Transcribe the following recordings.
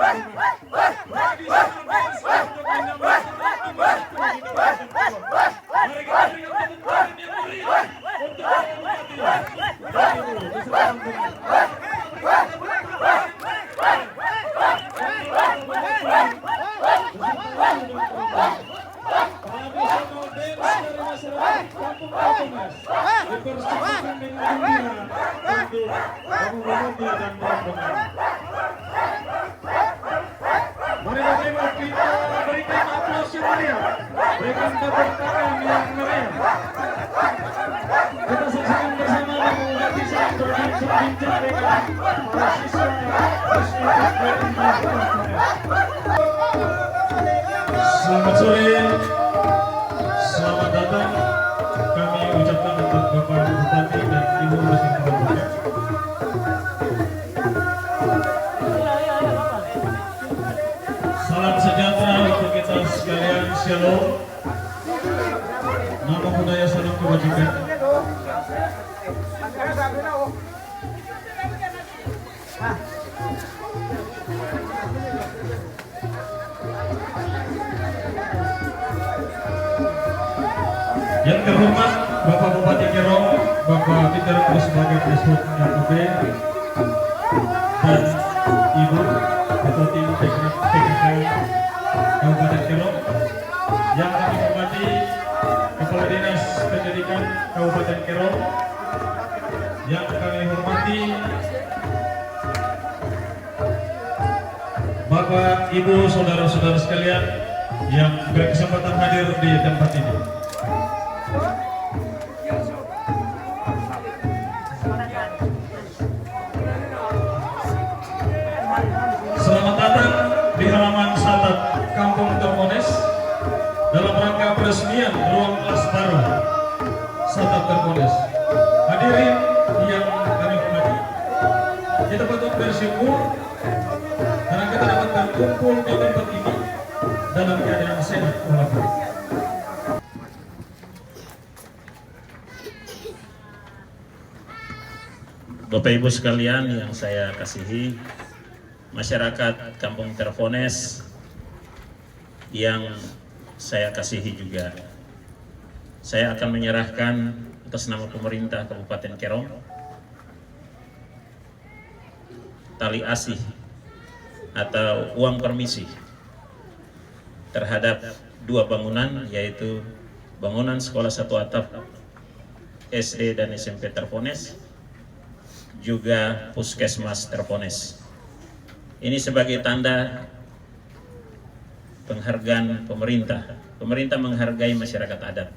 Mari Bapak Ibu kita berikan aplaus yang meriah, berikan tepuk tangan yang meriah. Kita saksikan bersama menghormati saling berbincang dengan para siswa Selamat sore, selamat datang. Kami ucapkan untuk Bapak Bupati dan Ibu masing-masing. Salam sejahtera untuk kita sekalian. Shalom. Nama budaya salam kebajikan. Yang terhormat Bapak Bupati Kerong, Bapak Peter Cruz sebagai Presiden RUB, dan Ibu Ketua Tim Teknik PKK Kabupaten Kerong. Yang kami hormati Kepala Dinas Pendidikan Kabupaten Kerong. Yang kami hormati Bapak, Ibu, saudara-saudara sekalian yang berkesempatan hadir di tempat ini. Selamat datang di halaman Satat Kampung Terpones dalam rangka peresmian ruang kelas baru Satat Terpones. Hadirin yang kami hormati, kita patut bersyukur karena kita dapat berkumpul di tempat ini dalam keadaan sehat walafiat. Bapak Ibu sekalian yang saya kasihi, masyarakat Kampung Terpones yang saya kasihi juga, saya akan menyerahkan atas nama pemerintah Kabupaten Kerong tali asih atau uang permisi terhadap dua bangunan, yaitu bangunan sekolah satu atap SD dan SMP Terpones, juga Puskesmas Terpones. Ini sebagai tanda penghargaan pemerintah. Pemerintah menghargai masyarakat adat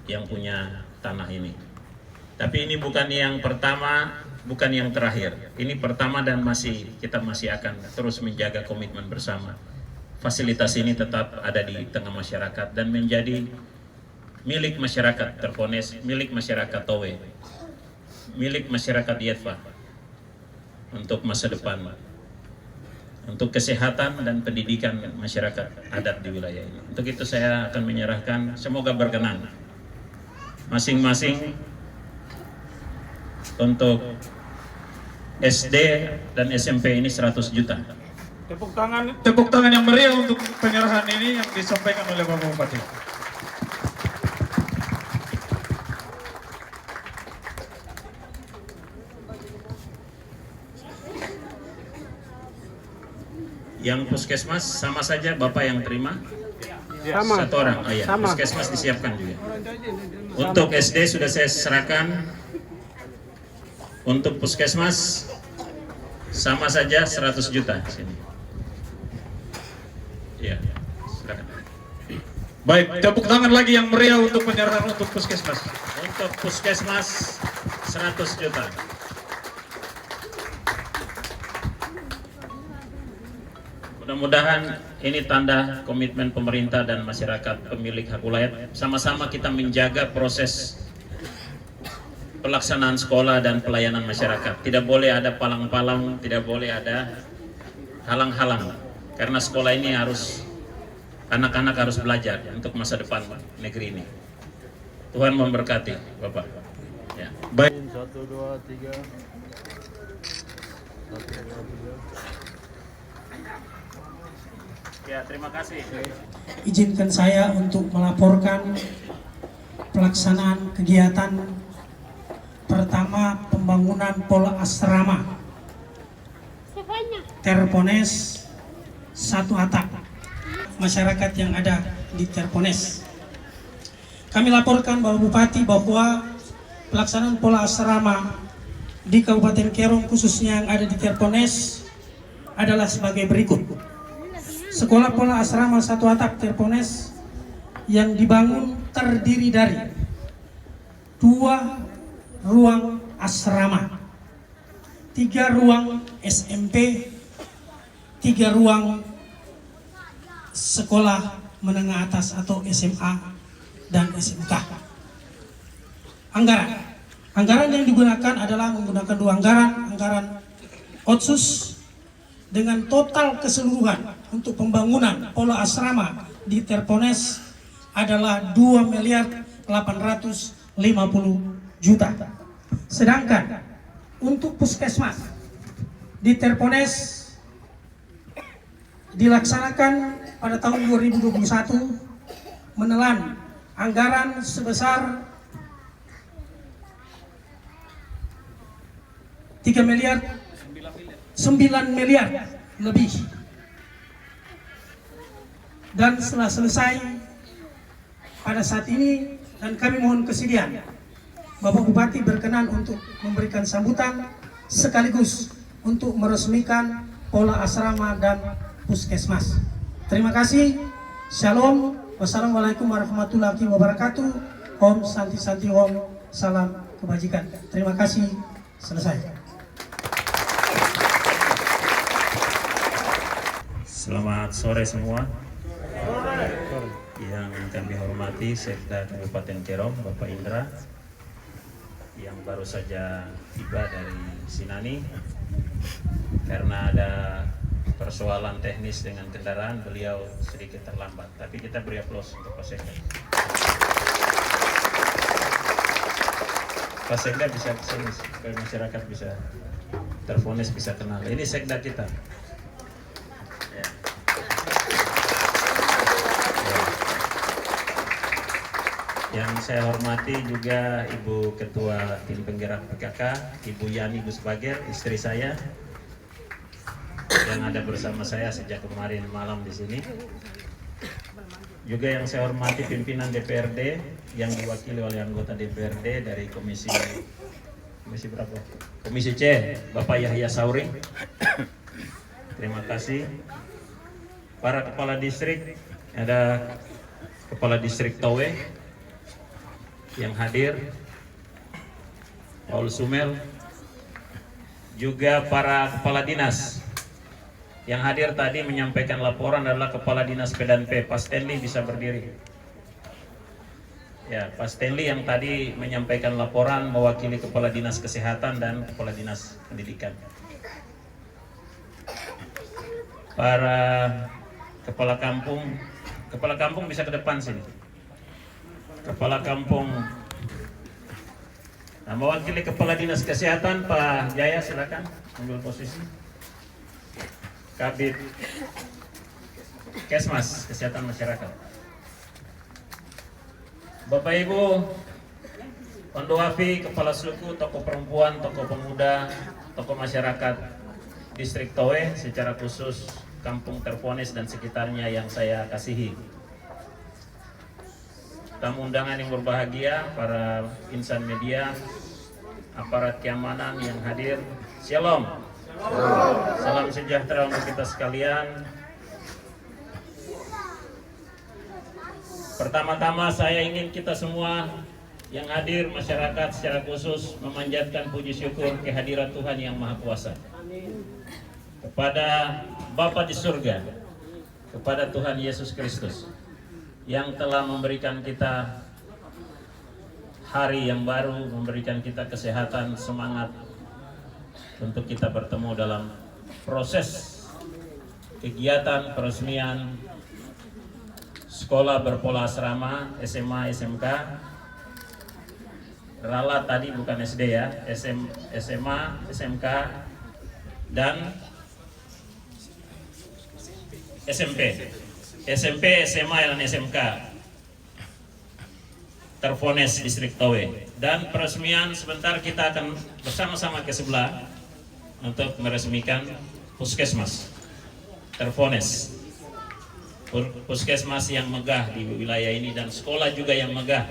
yang punya tanah ini. Tapi ini bukan yang pertama, bukan yang terakhir. Ini pertama dan kita masih akan terus menjaga komitmen bersama. Fasilitas ini tetap ada di tengah masyarakat dan menjadi milik masyarakat Terpones, milik masyarakat Towe, milik masyarakat Yetva untuk masa depan, untuk kesehatan dan pendidikan masyarakat adat di wilayah ini. Untuk itu saya akan menyerahkan, semoga berkenan masing-masing untuk SD dan SMP ini 100 juta. Tepuk tangan yang meriah untuk penyerahan ini yang disampaikan oleh Bapak Bupati. Yang Puskesmas sama saja Bapak yang terima? Sama. Satu orang. Oh iya, Sama. Puskesmas disiapkan juga. Untuk SD sudah saya serahkan. Untuk Puskesmas sama saja 100 juta sini. Ya, silakan. Baik, tepuk tangan lagi yang meriah untuk penyerahan untuk Puskesmas. Untuk Puskesmas 100 juta. Mudah-mudahan ini tanda komitmen pemerintah dan masyarakat pemilik hak wilayah. Sama-sama kita menjaga proses pelaksanaan sekolah dan pelayanan masyarakat. Tidak boleh ada palang-palang, tidak boleh ada halang-halang. Karena sekolah ini harus, anak-anak harus belajar untuk masa depan negeri ini. Tuhan memberkati, Bapak. Ya. Baik. 1, 2, 3. 1, 2, 3. Ya, terima kasih. Izinkan saya untuk melaporkan pelaksanaan kegiatan pertama pembangunan pola asrama Terpones 1 atap masyarakat yang ada di Terpones. Kami laporkan Bapak Bupati bahwa pelaksanaan pola asrama di Kabupaten Kerong khususnya yang ada di Terpones adalah sebagai berikut. Sekolah pola asrama 1 atap Terpones yang dibangun terdiri dari 2 ruang asrama, 3 ruang SMP, 3 ruang sekolah menengah atas atau SMA dan SMK. Anggaran yang digunakan adalah menggunakan 2 anggaran otsus dengan total keseluruhan untuk pembangunan pola asrama di Terpones adalah 2.850.000.000. Sedangkan untuk puskesmas di Terpones dilaksanakan pada tahun 2021 menelan anggaran sebesar 9 miliar lebih. Dan setelah selesai pada saat ini, dan kami mohon kesediaan Bapak Bupati berkenan untuk memberikan sambutan sekaligus untuk meresmikan pola asrama dan puskesmas. Terima kasih. Shalom. Wassalamualaikum warahmatullahi wabarakatuh. Om Santi Santi Om. Salam kebajikan. Terima kasih. Selesai. Selamat sore semua. Yang kami hormati Sekda Kabupaten Kerong, Bapak Indra, yang baru saja tiba dari Sinani. Karena ada persoalan teknis dengan kendaraan, beliau sedikit terlambat. Tapi kita beri aplaus untuk Pak Sekda. Pak Sekda bisa kesini supaya masyarakat bisa Terpones bisa kenal. Ini Sekda kita. Yang saya hormati juga Ibu Ketua Tim Penggerak PKK, Ibu Yani Gusbager, istri saya, yang ada bersama saya sejak kemarin malam di sini. Juga yang saya hormati pimpinan DPRD yang diwakili oleh anggota DPRD dari Komisi berapa? Komisi C, Bapak Yahya Sauri. Terima kasih. Para kepala distrik, ada Kepala Distrik Towe yang hadir, Paul Sumel, juga para kepala dinas yang hadir tadi menyampaikan laporan adalah Kepala Dinas P&P, Pak Stanley bisa berdiri. Ya, Pak Stanley yang tadi menyampaikan laporan mewakili Kepala Dinas Kesehatan dan Kepala Dinas Pendidikan. Para kepala kampung bisa ke depan sini. Kepala Kampung. Nah, mewakili Kepala Dinas Kesehatan Pak Jaya, silakan ambil posisi. Kabid Kesmas, Kesehatan Masyarakat. Bapak Ibu, Ondo Afi, Kepala Suku, tokoh perempuan, tokoh pemuda, tokoh masyarakat Distrik Towe, secara khusus Kampung Terpones dan sekitarnya yang saya kasihi. Tamu undangan yang berbahagia, para insan media, aparat keamanan yang hadir, Shalom. Salam sejahtera untuk kita sekalian. Pertama-tama saya ingin kita semua yang hadir, masyarakat secara khusus, memanjatkan puji syukur kehadiran Tuhan yang Maha Kuasa. Kepada Bapa di surga, kepada Tuhan Yesus Kristus, yang telah memberikan kita hari yang baru, memberikan kita kesehatan, semangat untuk kita bertemu dalam proses kegiatan peresmian sekolah berpola asrama SMA, SMK. Ralat tadi bukan SD ya, SMA, SMK dan SMP. SMP, SMA, dan SMK tervonis distrik Towe. Dan peresmian sebentar kita akan bersama-sama ke sebelah untuk meresmikan puskesmas tervonis. Puskesmas yang megah di wilayah ini dan sekolah juga yang megah.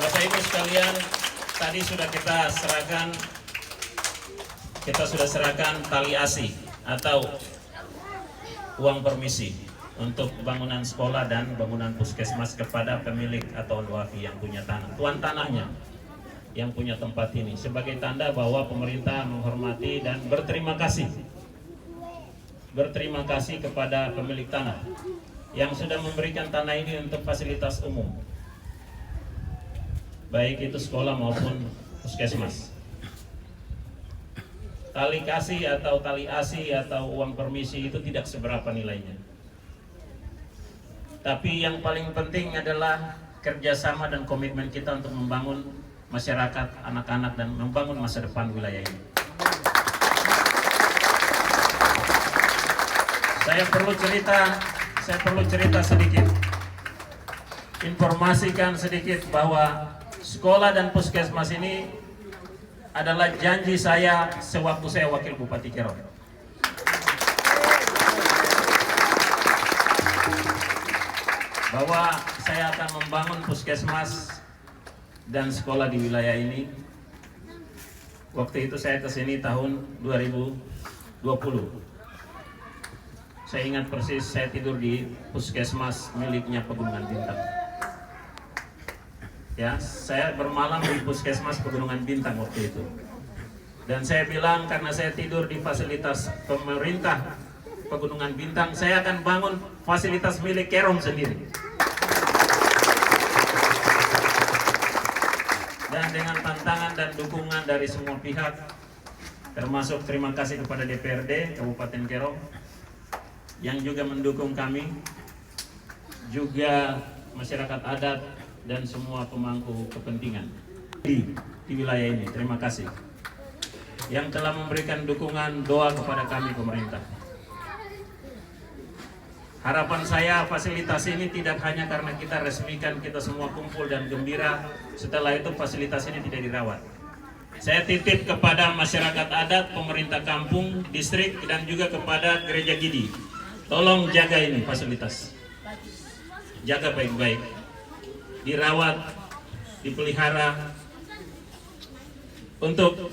Bapak Ibu sekalian, tadi sudah kita serahkan tali asi atau uang permisi untuk bangunan sekolah dan bangunan puskesmas kepada pemilik atau wafi yang punya tanah, tuan tanahnya yang punya tempat ini, sebagai tanda bahwa pemerintah menghormati dan berterima kasih kepada pemilik tanah yang sudah memberikan tanah ini untuk fasilitas umum, baik itu sekolah maupun puskesmas. Tali kasih atau tali asi atau uang permisi itu tidak seberapa nilainya, tapi yang paling penting adalah kerjasama dan komitmen kita untuk membangun masyarakat, anak-anak, dan membangun masa depan wilayah ini. Saya perlu cerita sedikit, informasikan sedikit bahwa sekolah dan puskesmas ini adalah janji saya sewaktu saya wakil Bupati Kerom. Bahwa saya akan membangun puskesmas dan sekolah di wilayah ini. Waktu itu saya kesini tahun 2020. Saya ingat persis saya tidur di puskesmas miliknya Pegunungan Bintang. Ya, saya bermalam di puskesmas Pegunungan Bintang waktu itu. Dan saya bilang karena saya tidur di fasilitas pemerintah Pegunungan Bintang, saya akan bangun fasilitas milik Kerom sendiri. Dan dengan tantangan dan dukungan dari semua pihak, termasuk terima kasih kepada DPRD Kabupaten Kerom yang juga mendukung kami, juga masyarakat adat dan semua pemangku kepentingan di wilayah ini. Terima kasih yang telah memberikan dukungan doa kepada kami pemerintah. Harapan saya fasilitas ini tidak hanya karena kita resmikan, kita semua kumpul dan gembira, setelah itu fasilitas ini tidak dirawat. Saya titip kepada masyarakat adat, pemerintah kampung, distrik, dan juga kepada gereja Gidi. Tolong jaga ini fasilitas. Jaga baik-baik. Dirawat, dipelihara untuk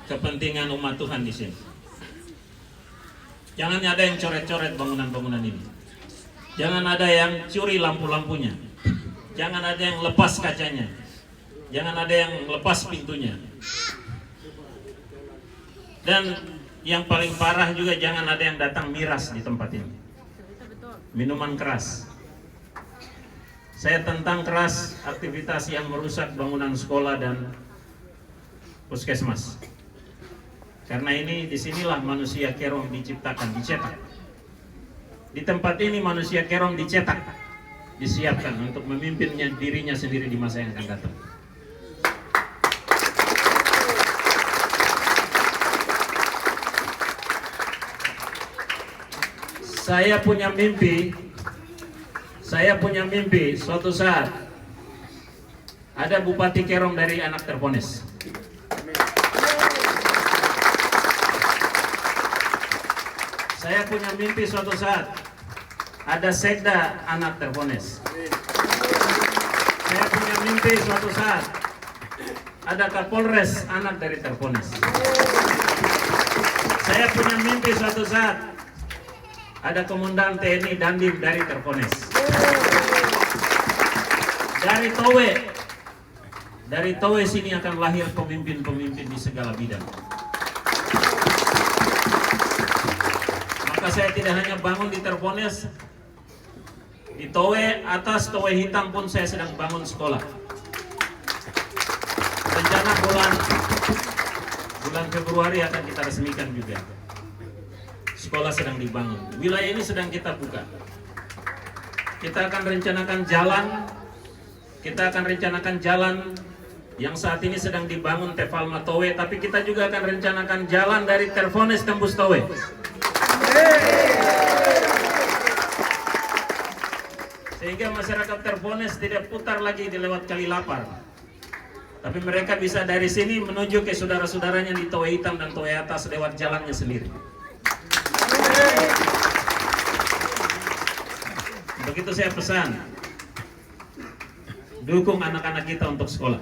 kepentingan umat Tuhan di sini. Jangan ada yang coret-coret bangunan-bangunan ini. Jangan ada yang curi lampu-lampunya. Jangan ada yang lepas kacanya. Jangan ada yang lepas pintunya. Dan yang paling parah juga jangan ada yang datang miras di tempat ini. Minuman keras. Saya tentang keras aktivitas yang merusak bangunan sekolah dan puskesmas. Karena ini disinilah manusia Kerom diciptakan, dicetak. Di tempat ini manusia Kerom dicetak, disiapkan untuk memimpinnya dirinya sendiri di masa yang akan datang. Saya punya mimpi suatu saat ada Bupati Kerom dari anak tervonis. Saya punya mimpi suatu saat ada sekda anak tervonis. Saya punya mimpi suatu saat ada Kapolres anak dari tervonis. Saya punya mimpi suatu saat ada Komandan TNI Dandim dari tervonis. Dari Towe sini akan lahir pemimpin-pemimpin di segala bidang. Maka saya tidak hanya bangun di tervonis, di Towe, atas Towe Hitam pun saya sedang bangun sekolah. Rencana bulan Februari akan kita resmikan juga. Sekolah sedang dibangun. Wilayah ini sedang kita buka. Kita akan rencanakan jalan yang saat ini sedang dibangun Tefalma Towe, tapi kita juga akan rencanakan jalan dari Tervones tembus Towe. Sehingga masyarakat Tervones tidak putar lagi di lewat Kali Lapar, tapi mereka bisa dari sini menuju ke saudara-saudaranya di Towe Hitam dan Towe Atas lewat jalannya sendiri. Begitu saya pesan, dukung anak-anak kita untuk sekolah.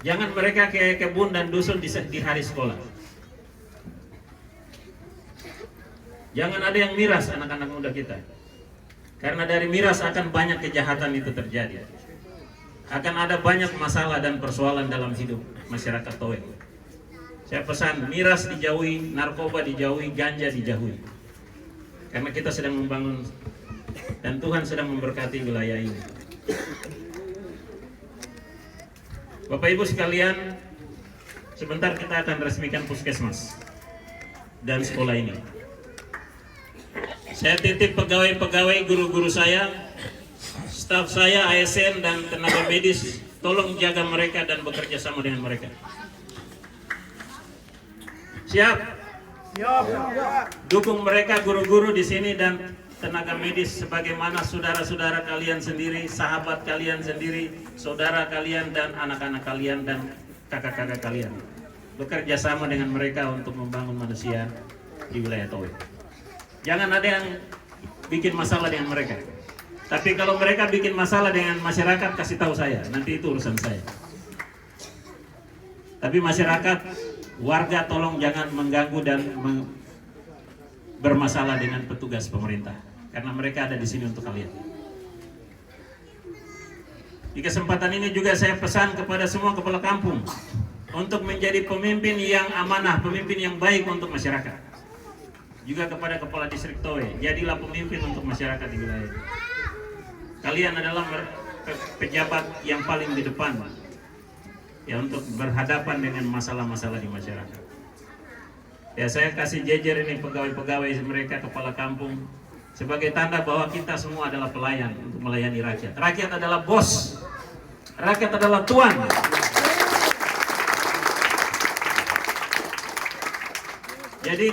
Jangan mereka ke kebun dan dusun di hari sekolah. Jangan ada yang miras anak-anak muda kita. Karena dari miras akan banyak kejahatan itu terjadi. Akan ada banyak masalah dan persoalan dalam hidup masyarakat Towe. Saya pesan, miras dijauhi, narkoba dijauhi, ganja dijauhi. Karena kita sedang membangun dan Tuhan sedang memberkati wilayah ini. Bapak Ibu sekalian, sebentar kita akan resmikan puskesmas dan sekolah ini. Saya titip pegawai-pegawai, guru-guru saya, staf saya, ASN dan tenaga medis, tolong jaga mereka dan bekerja sama dengan mereka. Siap? Dukung mereka, guru-guru di sini dan tenaga medis sebagaimana saudara-saudara kalian sendiri, sahabat kalian sendiri, saudara kalian dan anak-anak kalian dan kakak-kakak kalian. Bekerja sama dengan mereka untuk membangun manusia di wilayah Towe. Jangan ada yang bikin masalah dengan mereka. Tapi kalau mereka bikin masalah dengan masyarakat, kasih tahu saya, nanti itu urusan saya. Tapi masyarakat, warga tolong jangan mengganggu dan bermasalah dengan petugas pemerintah. Karena mereka ada di sini untuk kalian. Di kesempatan ini juga saya pesan kepada semua kepala kampung untuk menjadi pemimpin yang amanah, pemimpin yang baik untuk masyarakat. Juga kepada kepala distrik Towe, jadilah pemimpin untuk masyarakat di wilayah ini. Kalian adalah pejabat yang paling di depan ya untuk berhadapan dengan masalah-masalah di masyarakat. Ya, saya kasih jejer ini pegawai-pegawai mereka, kepala kampung, sebagai tanda bahwa kita semua adalah pelayan untuk melayani rakyat. Rakyat adalah bos, rakyat adalah tuan. Jadi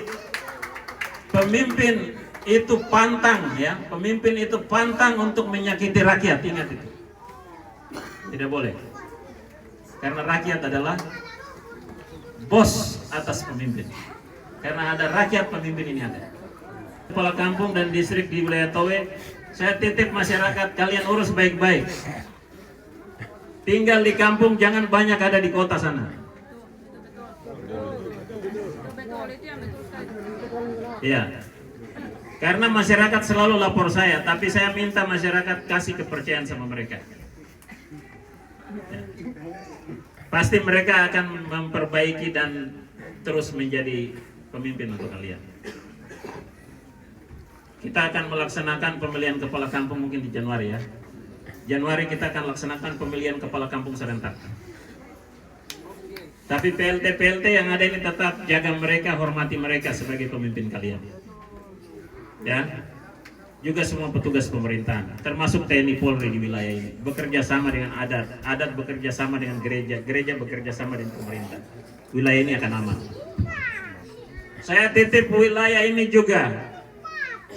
pemimpin itu pantang, ya, pemimpin itu pantang untuk menyakiti rakyat, ingat itu. Tidak boleh. Karena rakyat adalah bos atas pemimpin. Karena ada rakyat, pemimpin ini ada. Kepala kampung dan distrik di wilayah Towe, saya titip masyarakat, kalian urus baik-baik. Tinggal di kampung, jangan banyak ada di kota sana. Ya, karena masyarakat selalu lapor saya, tapi saya minta masyarakat kasih kepercayaan sama mereka. Ya. Pasti mereka akan memperbaiki dan terus menjadi pemimpin untuk kalian. Kita akan melaksanakan pemilihan kepala kampung mungkin di Januari ya. Januari kita akan laksanakan pemilihan kepala kampung serentak. Tapi PLT-PLT yang ada ini tetap jaga mereka, hormati mereka sebagai pemimpin kalian. Ya. Juga semua petugas pemerintahan, termasuk TNI Polri di wilayah ini, bekerja sama dengan adat, adat bekerja sama dengan gereja, gereja bekerja sama dengan pemerintah. Wilayah ini akan aman. Saya titip wilayah ini juga.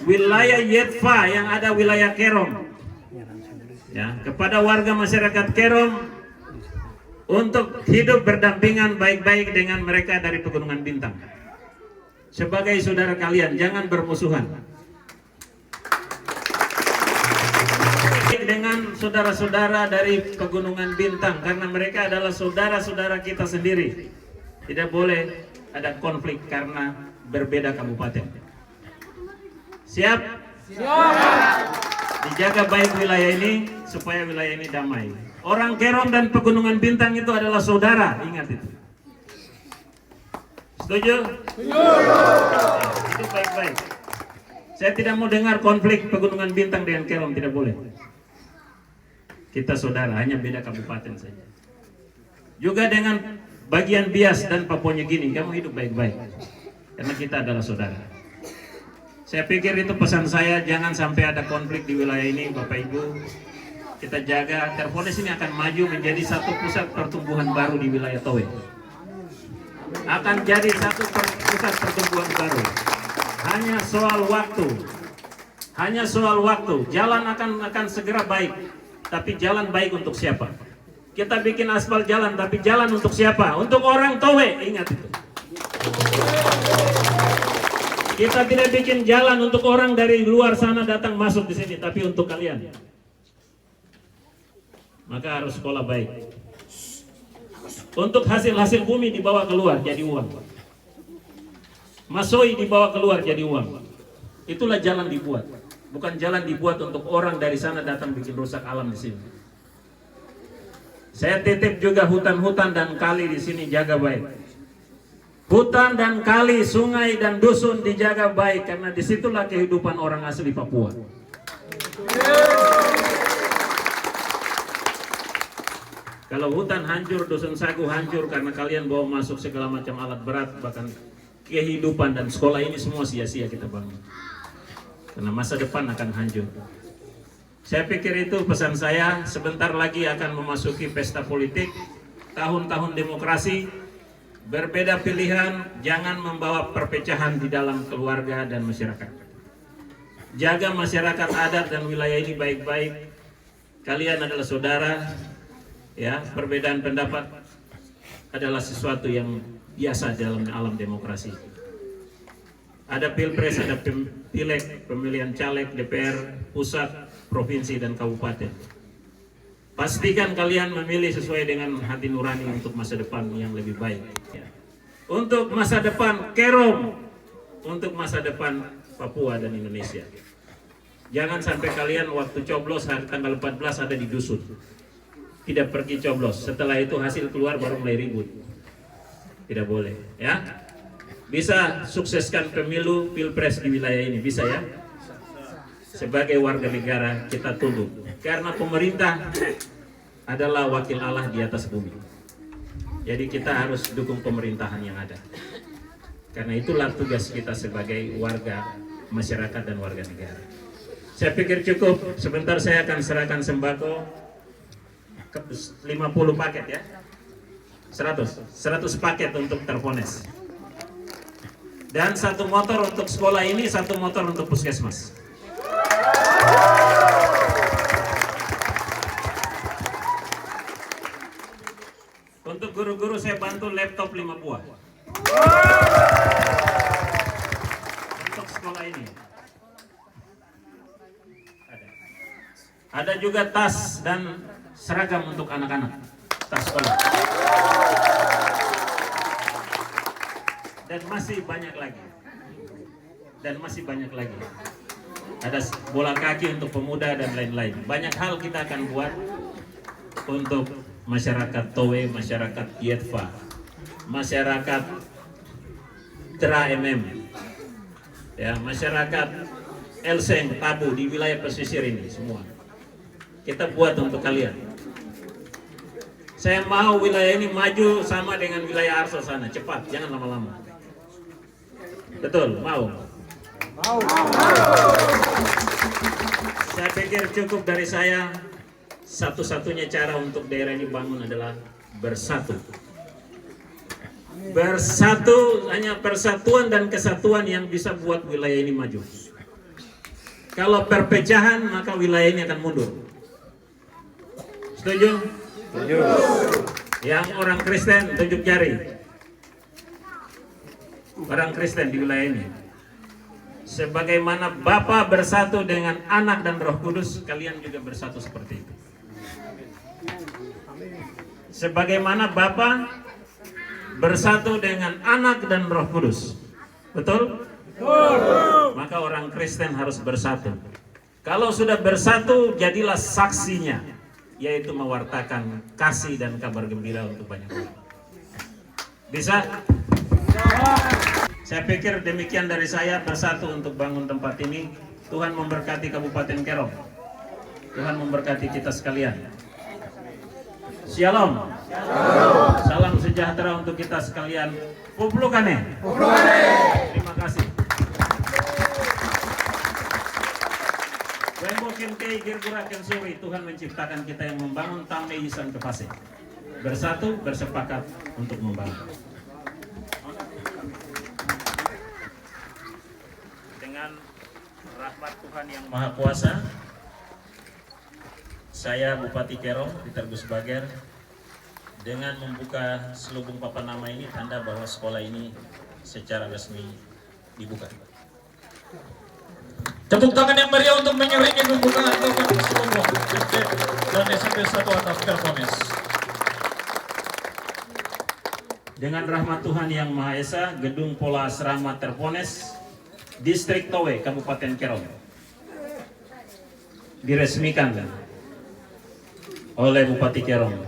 Wilayah Yetfa yang ada wilayah Kerom, ya, kepada warga masyarakat Kerom untuk hidup berdampingan baik-baik dengan mereka dari Pegunungan Bintang. Sebagai saudara kalian, jangan bermusuhan. Dengan saudara-saudara dari Pegunungan Bintang, karena mereka adalah saudara-saudara kita sendiri. Tidak boleh ada konflik karena berbeda kabupaten. Siap? Siap. Dijaga baik wilayah ini supaya wilayah ini damai. Orang Kerom dan Pegunungan Bintang itu adalah saudara, ingat itu. Setuju? Setuju. Itu baik-baik. Saya tidak mau dengar konflik Pegunungan Bintang dengan Kerom, tidak boleh. Kita saudara, hanya beda kabupaten saja. Juga dengan bagian Bias dan Papua Nugini, kamu hidup baik-baik. Karena kita adalah saudara. Saya pikir itu pesan saya, jangan sampai ada konflik di wilayah ini, Bapak Ibu. kita jaga. Terpones ini akan maju menjadi satu pusat pertumbuhan baru di wilayah Towe. Akan jadi satu pusat pertumbuhan baru. Hanya soal waktu. Hanya soal waktu. Jalan akan segera baik. Tapi jalan baik untuk siapa? Kita bikin aspal jalan, tapi jalan untuk siapa? Untuk orang Towe. Ingat itu. Kita tidak bikin jalan untuk orang dari luar sana datang masuk di sini, tapi untuk kalian. Maka harus sekolah baik. Untuk hasil-hasil bumi dibawa keluar jadi uang. Masoi dibawa keluar jadi uang. Itulah jalan dibuat. Bukan jalan dibuat untuk orang dari sana datang bikin rusak alam di sini. Saya titip juga hutan-hutan dan kali di sini, jaga baik. Hutan dan kali, sungai dan dusun dijaga baik, karena disitulah kehidupan orang asli Papua. Kalau hutan hancur, dusun sagu hancur karena kalian bawa masuk segala macam alat berat, bahkan kehidupan dan sekolah ini semua sia-sia kita bangun. Karena masa depan akan hancur. Saya pikir itu pesan saya. Sebentar lagi akan memasuki pesta politik, tahun-tahun demokrasi. Berbeda pilihan, jangan membawa perpecahan di dalam keluarga dan masyarakat. Jaga masyarakat adat dan wilayah ini baik-baik. Kalian adalah saudara, ya. Perbedaan pendapat adalah sesuatu yang biasa dalam alam demokrasi. Ada pilpres, ada pileg, pemilihan caleg, DPR, pusat, provinsi, dan kabupaten. Pastikan kalian memilih sesuai dengan hati nurani untuk masa depan yang lebih baik. Untuk masa depan Kerom, untuk masa depan Papua dan Indonesia. Jangan sampai kalian waktu coblos hari tanggal 14 ada di dusun. Tidak pergi coblos. Setelah itu hasil keluar baru mulai ribut. Tidak boleh, ya. Bisa sukseskan pemilu pilpres di wilayah ini, bisa ya. Sebagai warga negara kita tunduk. Karena pemerintah adalah wakil Allah di atas bumi. Jadi kita harus dukung pemerintahan yang ada. Karena itulah tugas kita sebagai warga masyarakat dan warga negara. Saya pikir cukup. Sebentar saya akan serahkan sembako 50 paket ya. 100 paket untuk Terpones. Dan 1 motor untuk sekolah ini, 1 motor untuk puskesmas. Untuk guru-guru saya bantu laptop 5 buah. Untuk sekolah ini. Ada juga tas dan seragam untuk anak-anak. Tas sekolah. Dan masih banyak lagi. Ada bola kaki untuk pemuda dan lain-lain. Banyak hal kita akan buat untuk masyarakat Towe, masyarakat Yetva, masyarakat Tra MM, ya, masyarakat Elseng, Tabu di wilayah pesisir ini semua. Kita buat untuk kalian. Saya mau wilayah ini maju sama dengan wilayah Arso sana, cepat, jangan lama-lama. Betul, mau? Mau. Saya pikir cukup dari saya. Satu-satunya cara untuk daerah ini bangun adalah bersatu. Bersatu, hanya persatuan dan kesatuan yang bisa buat wilayah ini maju. Kalau perpecahan, maka wilayah ini akan mundur. Setuju? Setuju. Yang orang Kristen tunjuk jari. Orang Kristen di wilayah ini. Sebagaimana Bapa bersatu dengan Anak dan Roh Kudus, kalian juga bersatu seperti itu. Sebagaimana Bapa bersatu dengan Anak dan Roh Kudus. Betul? Betul. Maka orang Kristen harus bersatu. Kalau sudah bersatu, jadilah saksinya, yaitu mewartakan kasih dan kabar gembira untuk banyak orang. Bisa? Saya pikir demikian dari saya. Bersatu untuk bangun tempat ini. Tuhan memberkati Kabupaten Kerom. Tuhan memberkati kita sekalian. Shalom. Salam sejahtera untuk kita sekalian. Puplukane. Terima kasih. kentei gergurakan suri, Tuhan menciptakan kita yang membangun tamne isan kepase. Bersatu, bersepakat untuk membangun. Dengan rahmat Tuhan yang Maha Kuasa, saya Bupati Kerong, Peter Gus Bager, dengan membuka selubung papan nama ini tanda bahwa sekolah ini secara resmi dibuka. Tepuk tangan yang meriah untuk mengiringi pembukaan papan selubung SD dan SMP 1 atap Terpones. Dengan rahmat Tuhan yang Maha Esa, Gedung Pola Asrama Terpones, Distrik Towe, Kabupaten Kerong, diresmikan oleh Bupati Kerong.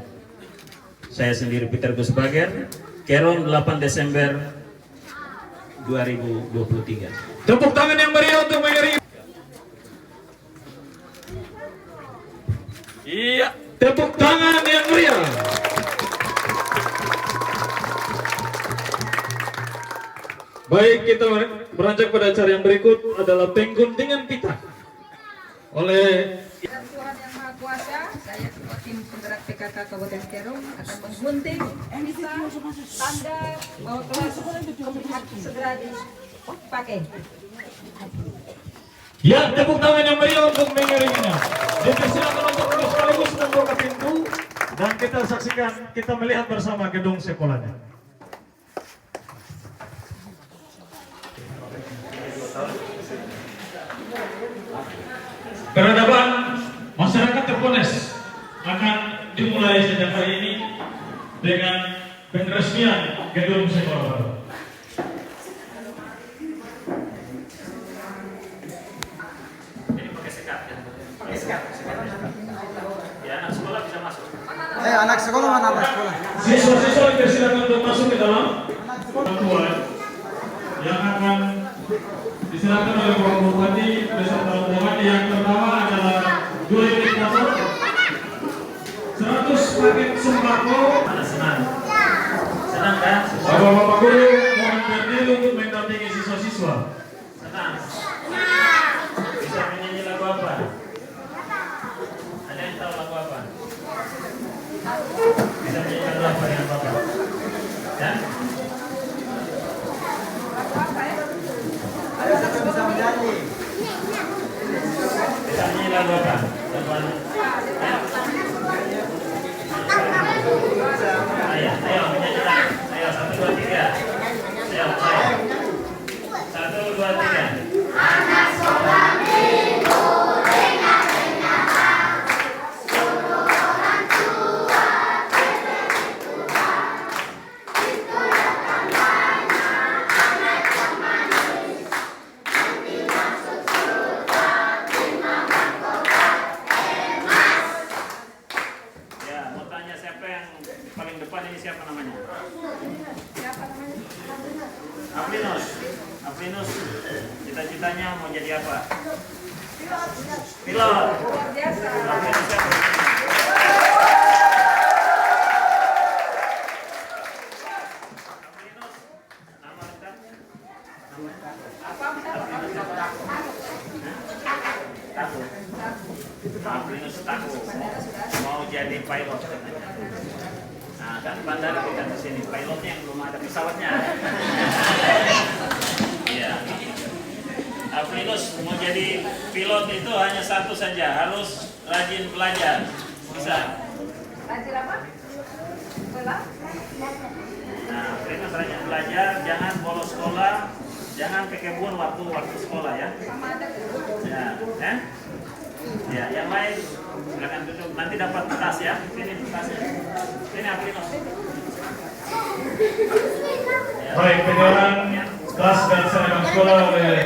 Saya sendiri Peter Gus Bager, Kerong 8 Desember 2023. Tepuk tangan yang meriah untuk mengiringi. Iya, tepuk tangan yang meriah. Baik, kita beranjak pada acara yang berikut adalah pengguntingan pita oleh Dan Tuhan yang Maha Kuasa, saya ketua tim penggerak PKK Kabupaten Kerong akan menggunting pita tanda bahwa kelas segera dipakai. ya, tepuk tangan yang meriah untuk mengiringinya. Dipersilakan untuk sekaligus membuka pintu dan kita saksikan, kita melihat bersama gedung sekolahnya. Peradaban masyarakat Terpones akan dimulai sejak hari ini dengan peresmian gedung sekolah baru. Ini pakai sekat ya? Pakai sekat. Ya, anak sekolah bisa masuk. Anak sekolah mana anak sekolah? Siswa-siswa dipersilakan untuk masuk ke dalam bantuan yang akan diserahkan oleh Bapak Bupati beserta rombongan. Yang pertama adalah 2 unit motor, 100 paket sembako. Mana senang? Senang kan? Bapak-bapak guru mohon berdiri untuk mendampingi siswa-siswa. Senang. Bisa menyanyi lagu apa? Ada yang tahu lagu apa? Bisa menyanyi lagu apa dengan Bapak? Ya? Bisa menyanyi. Bisa menyanyi lagu apa? Lagu apa? Ya? Ayo, ayo menyanyi lagu. Ayo, 1, 2, 3. Ayo, ayo. 1, 2, 3. Ya, mau tanya siapa yang paling depan ini, siapa namanya? Aplinus. Aplinus, cita-citanya mau jadi apa? Pilot. Luar biasa. Aplinus siapa? Aplinus, nama lengkap? Taku. Aplinus Taku mau jadi pilot katanya. Nah, kan bandar kita di sini pilotnya yang belum ada pesawatnya. Iya. Aplinus mau jadi pilot itu hanya satu saja, harus rajin belajar. Bisa. Rajin apa? Bola? Nah, Aplinus rajin belajar, jangan bolos sekolah, jangan ke kebun waktu sekolah ya. Sama ada tuh. Ya, ya, yang lain silakan duduk. Nanti dapat tas ya. Sini tasnya. Sini Aplinus. Ya. Baik, penyerahan tas dan seragam sekolah oleh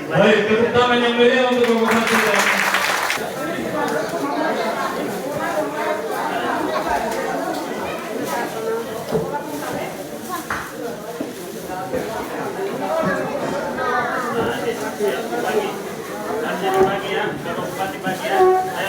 baik, tepuk tangan yang meriah untuk Bapak Bupati dan Jadi bagi ya, Bapak Bupati bagi ya. Ayo.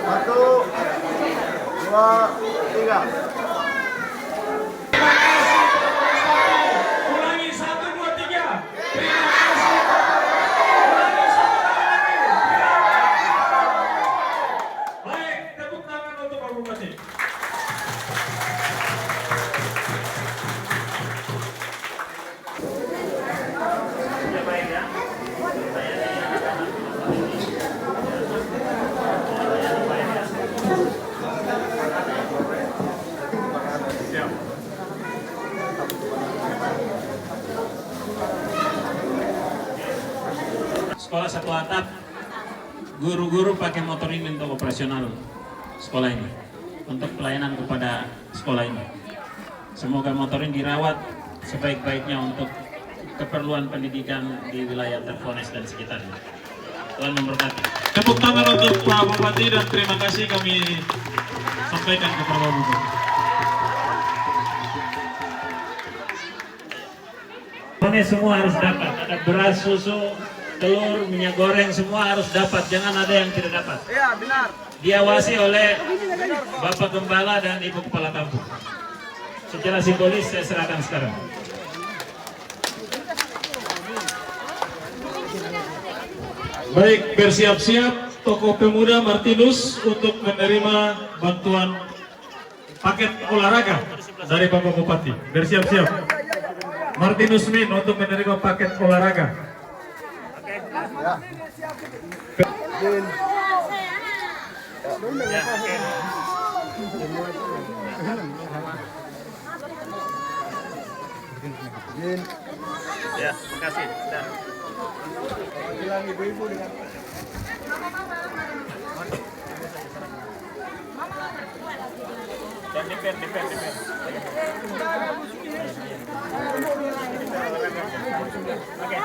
Satu, dua, tiga. Ulangi 1, 2, 3. Terima kasih. Ulangi 1 kali lagi. Baik, tepuk tangan untuk Pak Bupati. Ya baik ya. Sekolah satu atap, guru-guru pakai motor ini untuk operasional sekolah ini, untuk pelayanan kepada sekolah ini. Semoga motor ini dirawat sebaik-baiknya untuk keperluan pendidikan di wilayah Terpones dan sekitarnya. Tuhan memberkati. Tepuk tangan untuk Pak Bupati dan terima kasih kami sampaikan kepada Pak Bupati. Pokoknya semua harus dapat, ada beras, susu, telur, minyak goreng, semua harus dapat, jangan ada yang tidak dapat. Iya, benar. Diawasi oleh Bapak Gembala dan Ibu Kepala Kampung. Secara simbolis saya serahkan sekarang. Baik, bersiap-siap tokoh pemuda Martinus untuk menerima bantuan paket olahraga dari Bapak Bupati. Bersiap-siap. Martinus Min untuk menerima paket olahraga. Ya, makasih. Bilang ibu-ibu dengan Dan dipen. Oke.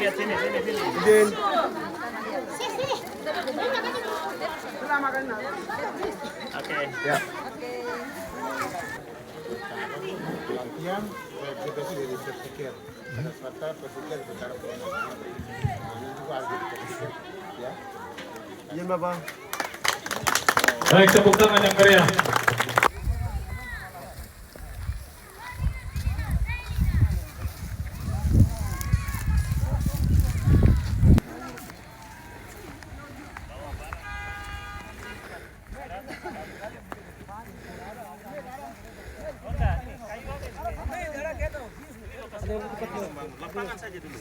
Lihat sini. Din. Oke. Ya. Latihan berbeda dari berpikir. Ada suatu berpikir secara profesional. Ini juga harus berpikir, ya. Izin Bapak. Baik, tepuk tangan yang meriah. Lapangan saja dulu.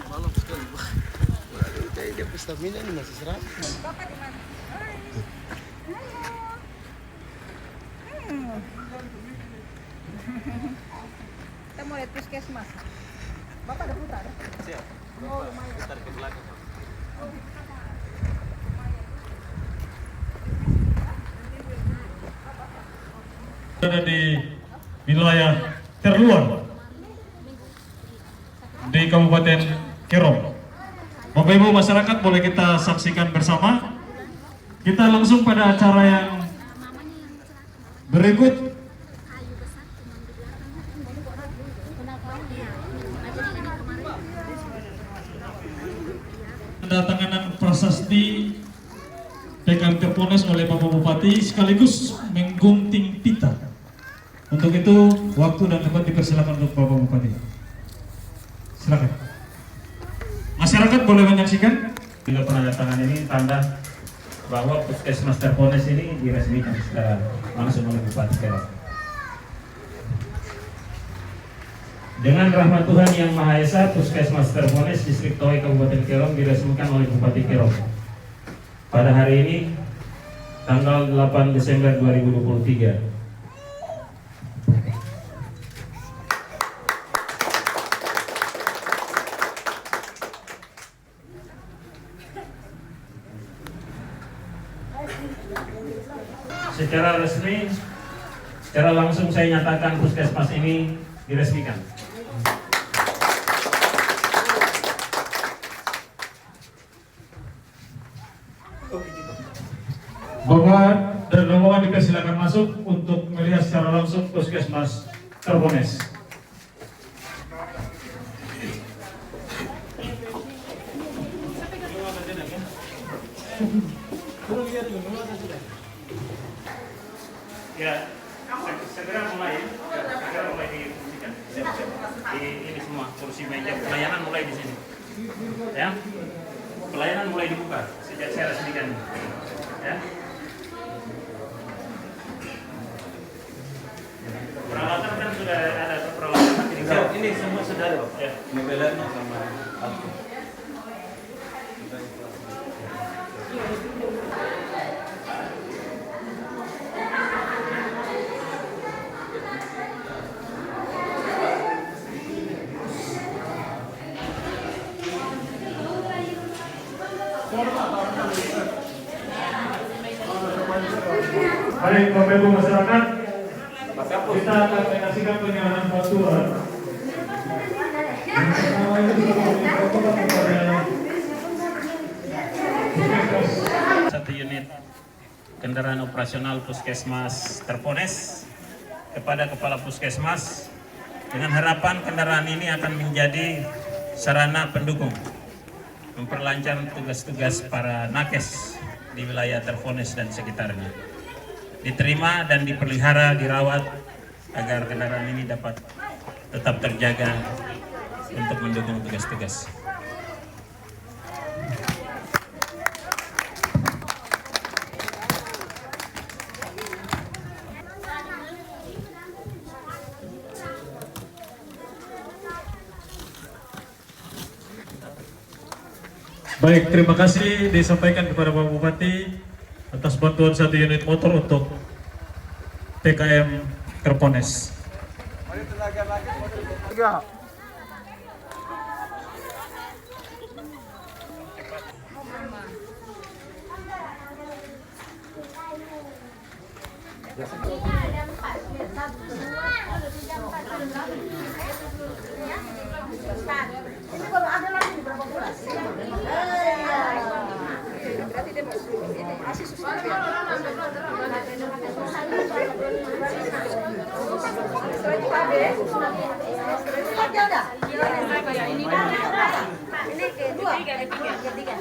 Malam sekali, Pak. Dia stamina ini masih serat. Kita mau lihat puskesmas. Bapak ada putar? Siap. Putar ke belakang. Ada di wilayah terluar di Kabupaten Kerong. Bapak Ibu masyarakat boleh kita saksikan bersama. Kita langsung pada acara yang berikut. Pendatanganan prasasti PKM Terpones oleh Bapak Bupati sekaligus menggunting pita. Untuk itu waktu dan tempat dipersilakan untuk Bapak Bupati. Silakan. Masyarakat boleh menyaksikan. Bila penandatangan ini tanda bahwa Puskesmas Terpones ini diresmikan secara langsung oleh Bupati Kerong. Dengan rahmat Tuhan Yang Maha Esa, Puskesmas Terpones Distrik Towai Kabupaten Kerong diresmikan oleh Bupati Kerong pada hari ini, tanggal 8 Desember 2023. Secara resmi, secara langsung saya nyatakan Puskesmas ini diresmikan. Bapak dan rombongan dipersilakan masuk untuk melihat secara langsung Puskesmas Terpones. Ya, segera mulai difungsikan. Ini semua kursi meja pelayanan mulai di sini. Ya, pelayanan mulai dibuka sejak saya resmikan. Ya. Peralatan kan sudah ada peralatan. Ini semua sudah ada, Pak. Ya. Mobilnya sama aku. Baik, Bapak Ibu masyarakat, kita akan menyaksikan penyerahan bantuan. Yang pertama ini sudah diprotokol kepada Puskesmas. Satu unit kendaraan operasional Puskesmas Terpones kepada Kepala Puskesmas dengan harapan kendaraan ini akan menjadi sarana pendukung memperlancar tugas-tugas para nakes di wilayah Terpones dan sekitarnya. Diterima dan dipelihara, dirawat agar kendaraan ini dapat tetap terjaga untuk mendukung tugas-tugas. Baik, terima kasih disampaikan kepada Bapak Bupati atas bantuan 1 unit motor untuk TKM Terpones. Tiga. Ini baru ada lagi berapa bulan? Berarti dia masih susah ya. Setelah itu habis. Pakai udah? Ini Ini kedua, ketiga.